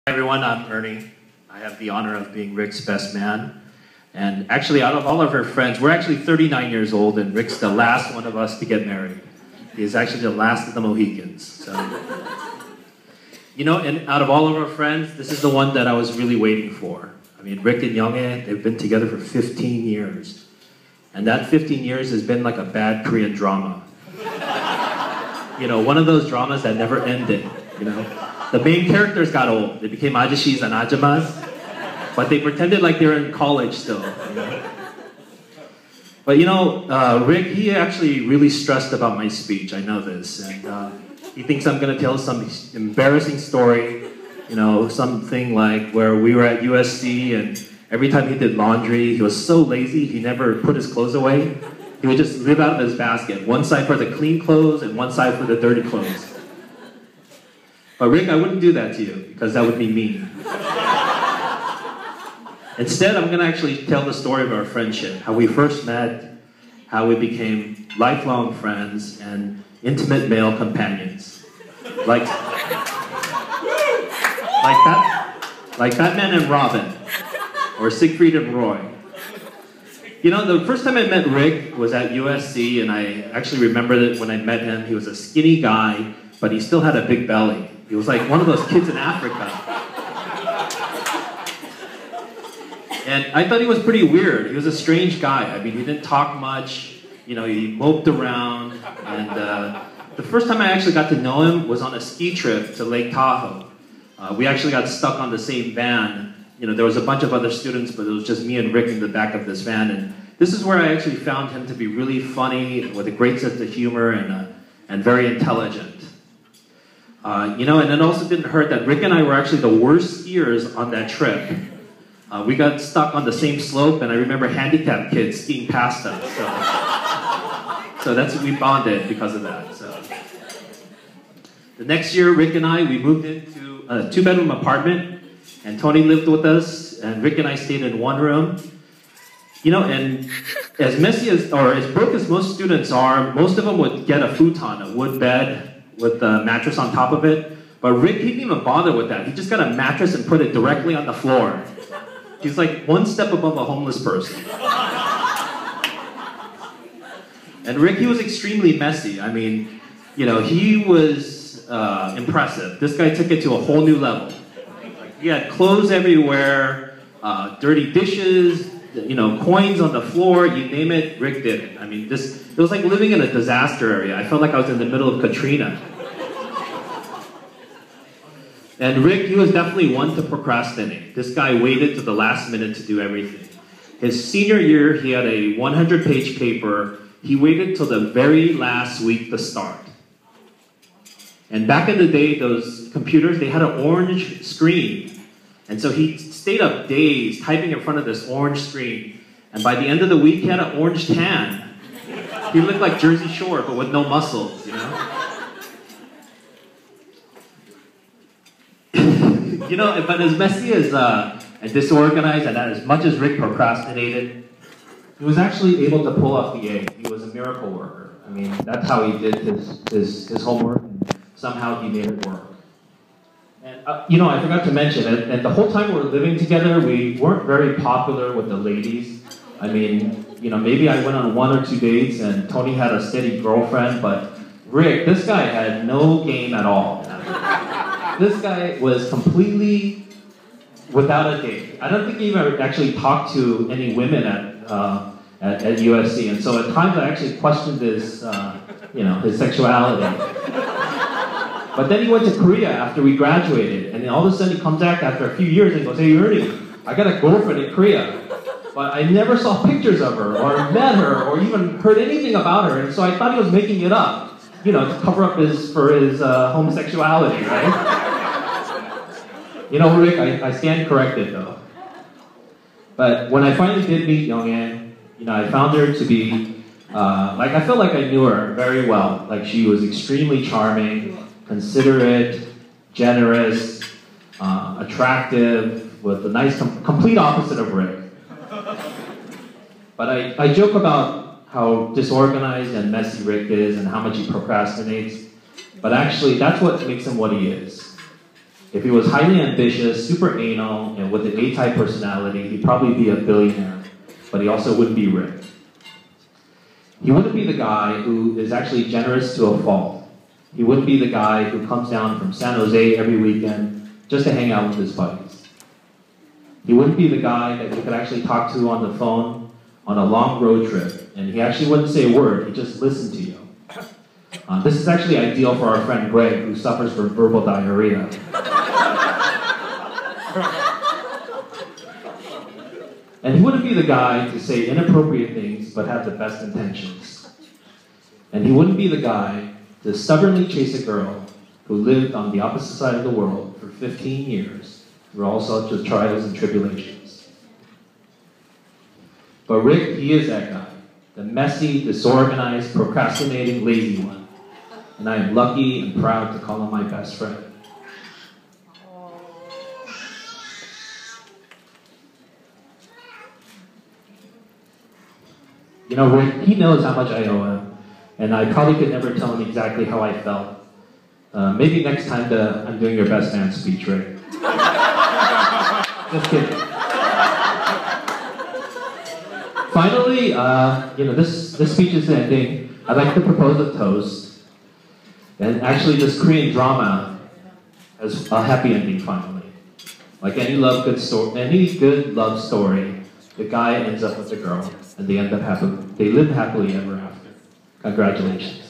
Hi everyone, I'm Ernie. I have the honor of being Rick's best man. And actually, out of all of our friends, we're actually 39 years old, and Rick's the last one of us to get married. He's actually the last of the Mohicans. So, and out of all of our friends, this is the one that I was really waiting for. I mean, Rick and Younghae, they've been together for 15 years. And that 15 years has been like a bad Korean drama. One of those dramas that never ended, The main characters got old. They became ajishis and ajamas, but they pretended like they were in college still. But Rick, he actually really stressed about my speech. I know this, and he thinks I'm gonna tell some embarrassing story. Something like where we were at USC, and every time he did laundry, he was so lazy he never put his clothes away. He would just live out of his basket, one side for the clean clothes and one side for the dirty clothes. But Rick, I wouldn't do that to you, because that would be mean. Instead, I'm going to actually tell the story of our friendship, how we first met, how we became lifelong friends and intimate male companions. Like Batman and Robin, or Siegfried and Roy. The first time I met Rick was at USC, and I actually remember that when I met him, he was a skinny guy, but he still had a big belly. He was like one of those kids in Africa. And I thought he was pretty weird. He was a strange guy. I mean, he didn't talk much. He moped around. And the first time I actually got to know him was on a ski trip to Lake Tahoe. We actually got stuck on the same van. There was a bunch of other students, but it was just me and Rick in the back of this van. And this is where I actually found him to be really funny, with a great sense of humor and very intelligent. And it also didn't hurt that Rick and I were actually the worst skiers on that trip. We got stuck on the same slope, and I remember handicapped kids skiing past us. So we bonded because of that. So the next year, Rick and I, we moved into a 2-bedroom apartment, and Tony lived with us, and Rick and I stayed in one room. And as messy as broke as most students are, most of them would get a futon, a wood bed, with the mattress on top of it. But Rick, he didn't even bother with that. He just got a mattress and put it directly on the floor. He's like one step above a homeless person. And Rick, he was extremely messy. I mean, he was impressive. This guy took it to a whole new level. He had clothes everywhere, dirty dishes, coins on the floor, you name it, Rick did it. I mean, it was like living in a disaster area. I felt like I was in the middle of Katrina. And Rick, he was definitely one to procrastinate. This guy waited to the last minute to do everything. His senior year, he had a 100-page paper. He waited till the very last week to start. And back in the day, those computers, they had an orange screen. And so he stayed up days typing in front of this orange screen. And by the end of the week, he had an orange tan. He looked like Jersey Shore, but with no muscles, But as messy as and disorganized, and as much as Rick procrastinated, he was actually able to pull off the egg. He was a miracle worker. I mean, that's how he did his homework, and somehow he made it work. And, I forgot to mention, and the whole time we were living together, we weren't very popular with the ladies. I mean, maybe I went on 1 or 2 dates, and Tony had a steady girlfriend, but Rick, this guy had no game at all. This guy was completely without a date. I don't think he even actually talked to any women at USC, and so at times I actually questioned his sexuality. But then he went to Korea after we graduated, and then all of a sudden he comes back after a few years and goes, "Hey Ernie, I got a girlfriend in Korea." But I never saw pictures of her, or met her, or even heard anything about her, and so I thought he was making it up, to cover up his homosexuality, right? Rick, I stand corrected though. But when I finally did meet Younghae, I found her to be, I felt like I knew her very well. Like, she was extremely charming, considerate, generous, attractive, with a nice, complete opposite of Rick. But I joke about how disorganized and messy Rick is and how much he procrastinates. But actually, that's what makes him what he is. If he was highly ambitious, super anal, and with an A-type personality, he'd probably be a billionaire, but he also wouldn't be Rick. He wouldn't be the guy who is actually generous to a fault. He wouldn't be the guy who comes down from San Jose every weekend just to hang out with his buddies. He wouldn't be the guy that you could actually talk to on the phone on a long road trip, and he actually wouldn't say a word, he'd just listen to you. This is actually ideal for our friend Greg, who suffers from verbal diarrhea. And he wouldn't be the guy to say inappropriate things but have the best intentions. And he wouldn't be the guy to stubbornly chase a girl who lived on the opposite side of the world for 15 years through all sorts of trials and tribulations. But Rick, he is that guy, the messy, disorganized, procrastinating, lazy one. And I am lucky and proud to call him my best friend. You know, Rick, he knows how much I owe him, and I probably could never tell him exactly how I felt. Maybe next time I'm doing your best man speech, Rick. Just kidding. Finally, this speech is ending. I'd like to propose a toast. And actually, this Korean drama has a happy ending finally. Like any good love story, the guy ends up with the girl, and they live happily ever after. Congratulations.